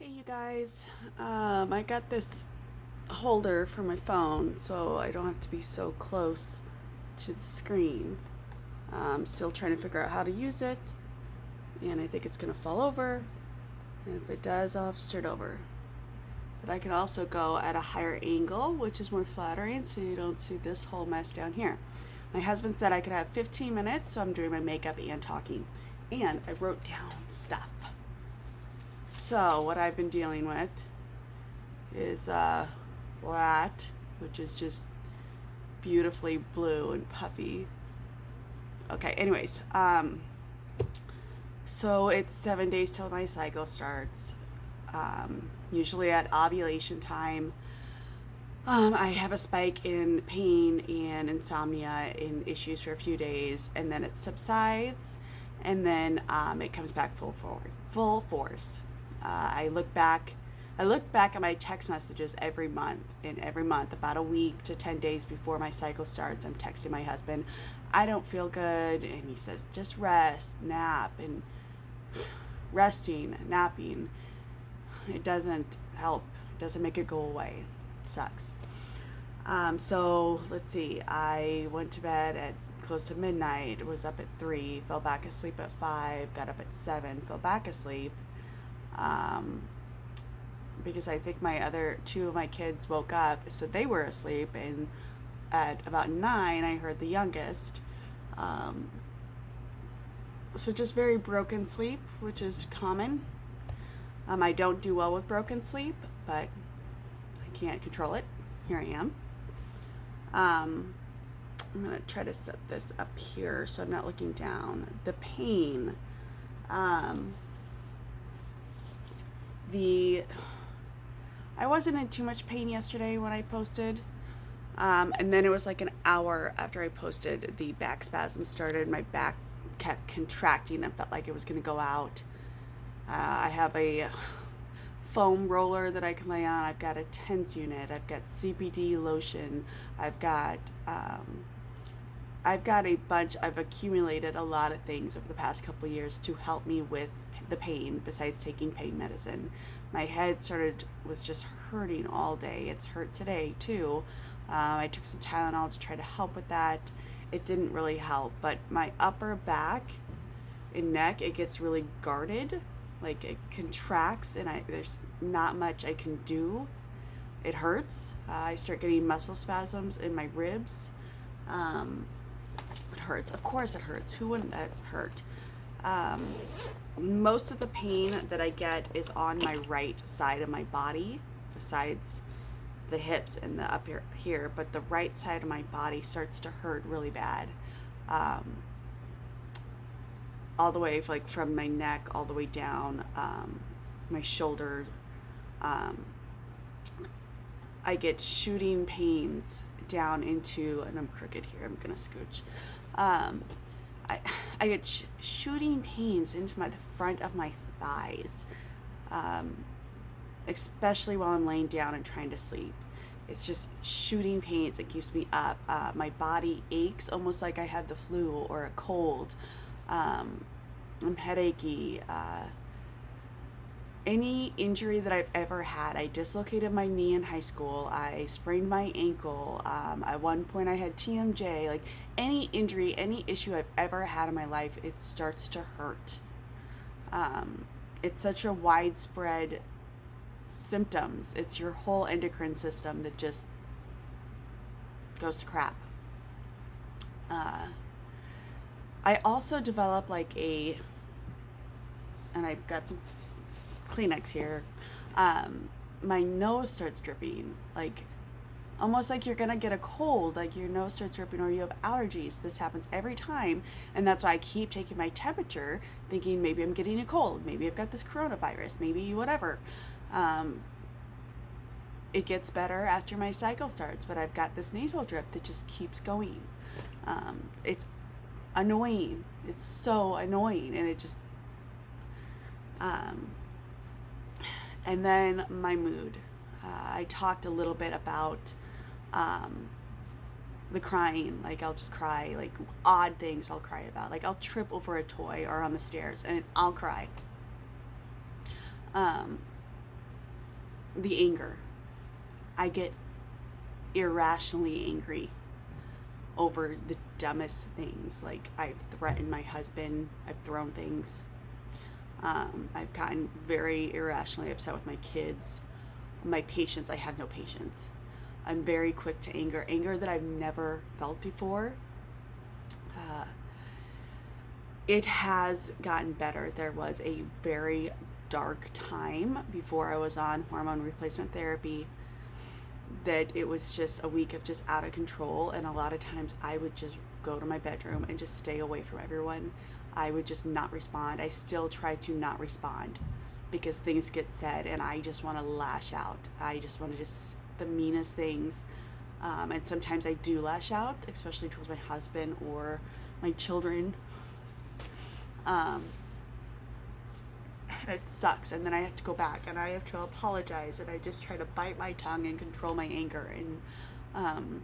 Hey you guys, I got this holder for my phone so I don't have to be so close to the screen. I'm still trying to figure out how to use it, and I think it's going to fall over, and if it does, I'll have to start over. But I can also go at a higher angle, which is more flattering, so you don't see this whole mess down here. My husband said I could have 15 minutes, so I'm doing my makeup and talking. And I wrote down stuff. So, what I've been dealing with is lat, which is just beautifully blue and puffy. Okay, anyways, so it's 7 days till my cycle starts. Usually at ovulation time, I have a spike in pain and insomnia and issues for a few days, and then it subsides, and then it comes back full force. I look back at my text messages every month, and every month, about a week to 10 days before my cycle starts, I'm texting my husband, I don't feel good, and he says, just rest, nap, and resting, napping, it doesn't help. It doesn't make it go away. It sucks. So let's see. I went to bed at close to midnight. Was up at 3. Fell back asleep at 5. Got up at 7. Fell back asleep. Um, because I think my other two of my kids woke up, so they were asleep. And at about 9, I heard the youngest. Um, so just very broken sleep, which is common. I don't do well with broken sleep, but I can't control it. Here I am. I'm going to try to set this up here so I'm not looking down. The pain. Um, the I wasn't in too much pain yesterday when I posted. And then it was like an hour after I posted, the back spasm started. My back kept contracting and felt like it was going to go out. I have a foam roller that I can lay on. I've got a tense unit. I've got CBD lotion. I've got a bunch. I've accumulated a lot of things over the past couple of years to help me with the pain. Besides taking pain medicine, my head was just hurting all day. It's hurt today too. I took some Tylenol to try to help with that. It didn't really help, but my upper back and neck, it gets really guarded, like it contracts, and there's not much I can do. It hurts. I start getting muscle spasms in my ribs. It hurts. Of course it hurts. Who wouldn't that hurt? Um, Most of the pain that I get is on my right side of my body, besides the hips and the up here, but the right side of my body starts to hurt really bad. Um, all the way, like from my neck all the way down, my shoulder. Um, I get shooting pains down into, and I'm crooked here, I'm gonna scooch. Um, I, I get shooting pains into the front of my thighs, um, especially while I'm laying down and trying to sleep. It's just shooting pains. It keeps me up. My body aches almost like I have the flu or a cold. Um, I'm headachy. Any injury that I've ever had, I dislocated my knee in high school. I sprained my ankle. At one point, I had TMJ. Like any injury, any issue I've ever had in my life, it starts to hurt. It's such a widespread symptoms. It's your whole endocrine system that just goes to crap. Uh, I also developed and I've got some Kleenex here. My nose starts dripping, like almost like you're gonna get a cold, like your nose starts dripping or you have allergies. This happens every time, and that's why I keep taking my temperature, thinking maybe I'm getting a cold, maybe I've got this coronavirus, maybe whatever. Um, it gets better after my cycle starts, but I've got this nasal drip that just keeps going. It's annoying. It's so annoying, and it just um, and then my mood. I talked a little bit about um, the crying. Like I'll just cry, like odd things I'll cry about. Like I'll trip over a toy or on the stairs and I'll cry. Um, the anger. I get irrationally angry over the dumbest things. Like, I've threatened my husband, I've thrown things. I've gotten very irrationally upset with my kids. My patience, I have no patience. I'm very quick to anger that I've never felt before. Uh, it has gotten better. There was a very dark time before I was on hormone replacement therapy that it was just a week of just out of control, and a lot of times I would just go to my bedroom and just stay away from everyone. I would just not respond. I still try to not respond because things get said and I just want to lash out. I just want to just the meanest things. And sometimes I do lash out, especially towards my husband or my children. And it sucks. And then I have to go back and I have to apologize, and I just try to bite my tongue and control my anger, and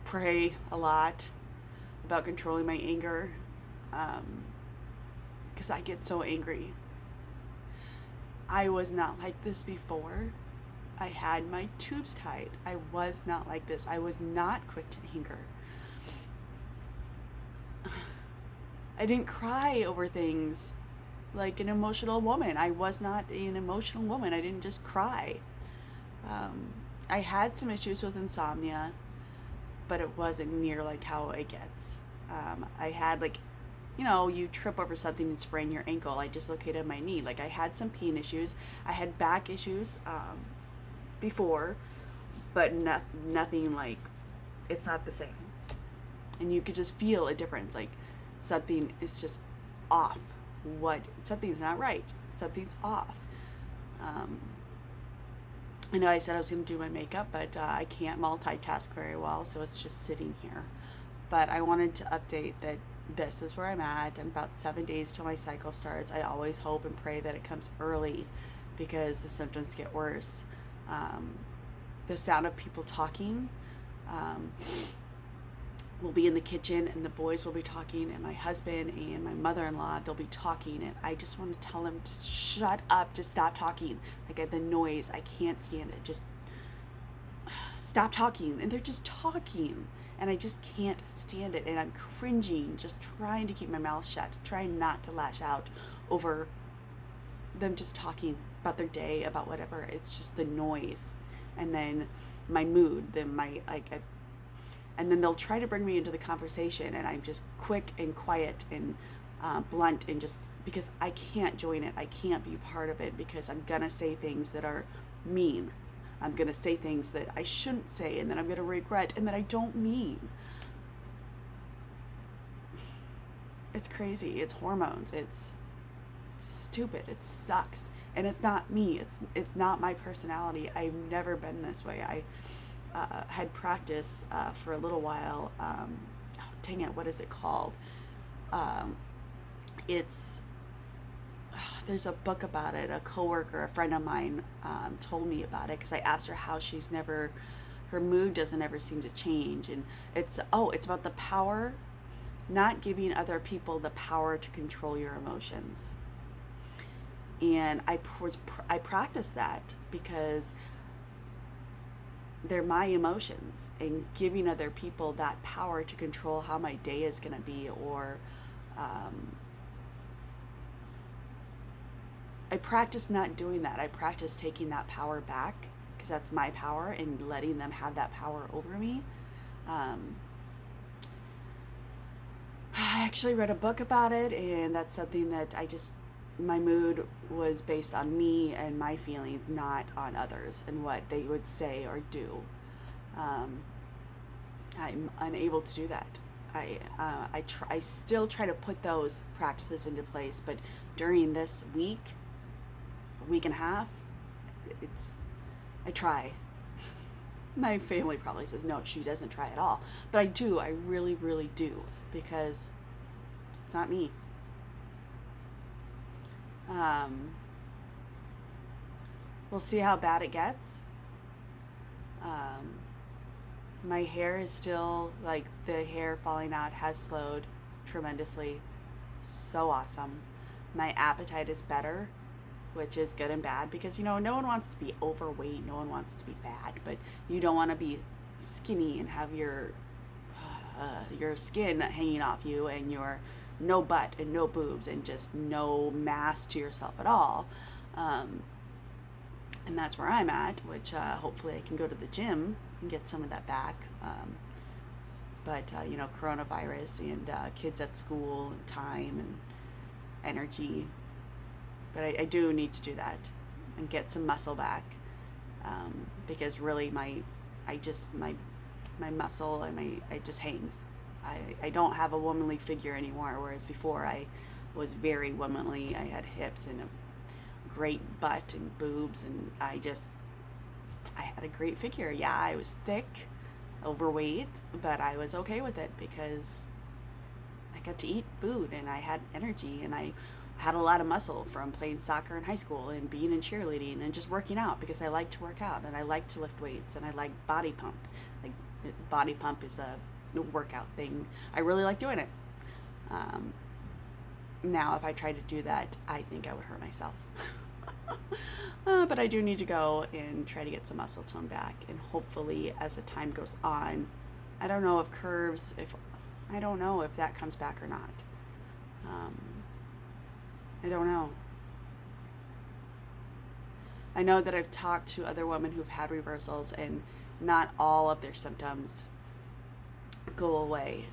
pray a lot about controlling my anger, because I get so angry. I was not like this before. I had my tubes tied. I was not like this. I was not quick to anger. I didn't cry over things like an emotional woman. I was not an emotional woman. I didn't just cry. I had some issues with insomnia, but it wasn't near like how it gets. I had like, you trip over something and sprain your ankle. I dislocated my knee. Like, I had some pain issues. I had back issues before, but nothing like, it's not the same. And you could just feel a difference. Like, something is just off. Something's not right. Something's off. I know I said I was going to do my makeup, but I can't multitask very well, so it's just sitting here. But I wanted to update that this is where I'm at. I'm about 7 days till my cycle starts. I always hope and pray that it comes early because the symptoms get worse. The sound of people talking, we'll be in the kitchen and the boys will be talking, and my husband and my mother-in-law, they'll be talking, and I just want to tell them, just shut up, just stop talking. Like, the noise, I can't stand it. Just stop talking. And they're just talking, and I just can't stand it, and I'm cringing, just trying to keep my mouth shut, trying not to lash out over them just talking about their day, about whatever. It's just the noise, and then my mood, then and then they'll try to bring me into the conversation, and I'm just quick and quiet and blunt, and just because I can't join it, I can't be part of it, because I'm gonna say things that are mean. I'm gonna say things that I shouldn't say, and that I'm gonna regret, and that I don't mean. It's crazy. It's hormones. It's stupid. It sucks, and it's not me. It's not my personality. I've never been this way. I had practice for a little while. Dang it, what is it called? It's there's a book about it. A coworker, a friend of mine, told me about it because I asked her how her mood doesn't ever seem to change, and it's about the power, not giving other people the power to control your emotions. And I practiced that because they're my emotions, and giving other people that power to control how my day is going to be, or I practice not doing that. I practice taking that power back, because that's my power, and letting them have that power over me. I actually read a book about it, and that's something that my mood was based on me and my feelings, not on others and what they would say or do. I'm unable to do that. I still try to put those practices into place, but during this week and a half, I try. My family probably says, no, she doesn't try at all. But I do. I really, really do, because it's not me. We'll see how bad it gets. My hair is still, like, the hair falling out has slowed tremendously. So awesome. My appetite is better. which is good and bad because, you know, no one wants to be overweight, no one wants to be fat, but you don't want to be skinny and have your skin hanging off you and your no butt and no boobs and just no mass to yourself at all. And that's where I'm at, which hopefully I can go to the gym and get some of that back. But you know, coronavirus and kids at school and time and energy. But I do need to do that and get some muscle back, because really my muscle and it just hangs. I don't have a womanly figure anymore, whereas before I was very womanly. I had hips and a great butt and boobs, and I had a great figure. Yeah, I was thick, overweight, but I was okay with it because I got to eat food and I had energy and I had a lot of muscle from playing soccer in high school and being in cheerleading and just working out because I like to work out and I like to lift weights and I like body pump. Like, body pump is a workout thing. I really like doing it. Now if I tried to do that, I think I would hurt myself. But I do need to go and try to get some muscle tone back, and hopefully as the time goes on, I don't know if I don't know if that comes back or not. I don't know. I know that I've talked to other women who've had reversals and not all of their symptoms go away.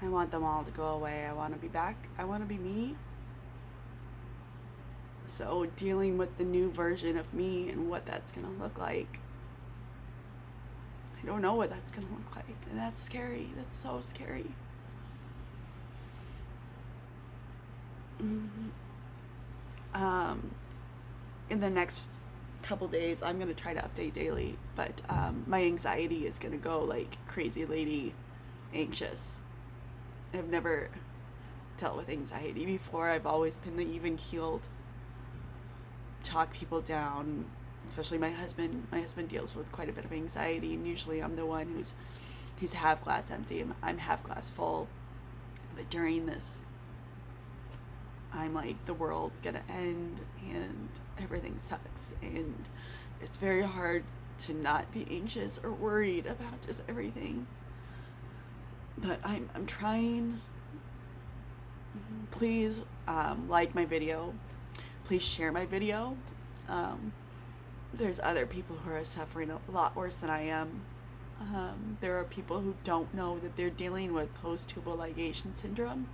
I want them all to go away. I want to be back. I want to be me. So dealing with the new version of me and what that's going to look like, I don't know what that's going to look like. And that's scary. That's so scary. In the next couple days, I'm going to try to update daily. But my anxiety is going to go like crazy lady anxious. I've never dealt with anxiety before. I've always been the even-keeled, talk people down, especially my husband. My husband deals with quite a bit of anxiety, and usually I'm the one who's half glass empty. I'm half glass full. But during this, I'm like, the world's gonna end and everything sucks, and it's very hard to not be anxious or worried about just everything. But I'm trying. Please like my video. Please share my video. There's other people who are suffering a lot worse than I am. There are people who don't know that they're dealing with post-tubal ligation syndrome.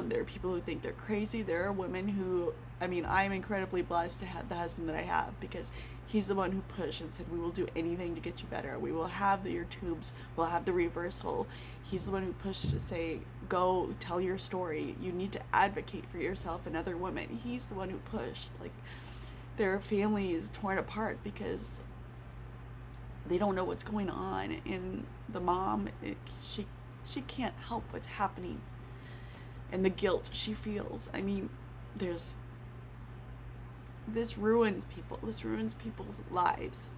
There are people who think they're crazy. There are women who, I'm incredibly blessed to have the husband that I have, because he's the one who pushed and said, we will do anything to get you better. We will have your tubes. We'll have the reversal. He's the one who pushed to say, go tell your story. You need to advocate for yourself and other women. He's the one who pushed. Like, their family is torn apart because they don't know what's going on. And the mom, she can't help what's happening. And the guilt she feels. This ruins people. This ruins people's lives.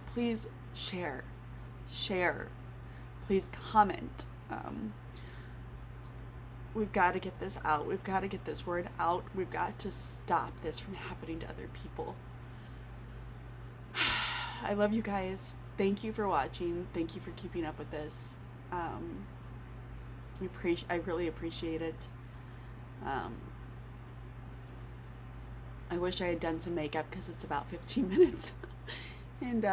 Please share. Please comment. We've got to get this out. We've got to get this word out. We've got to stop this from happening to other people. I love you guys. Thank you for watching. Thank you for keeping up with this. I really appreciate it. I wish I had done some makeup because it's about 15 minutes. And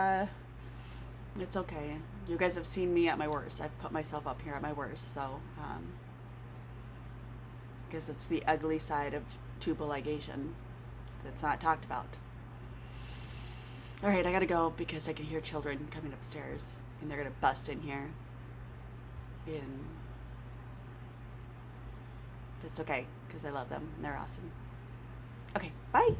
it's okay. You guys have seen me at my worst. I've put myself up here at my worst. So because it's the ugly side of tubal ligation that's not talked about. Alright, I gotta go because I can hear children coming upstairs and they're gonna bust in here. And it's okay because I love them and they're awesome. Okay, bye.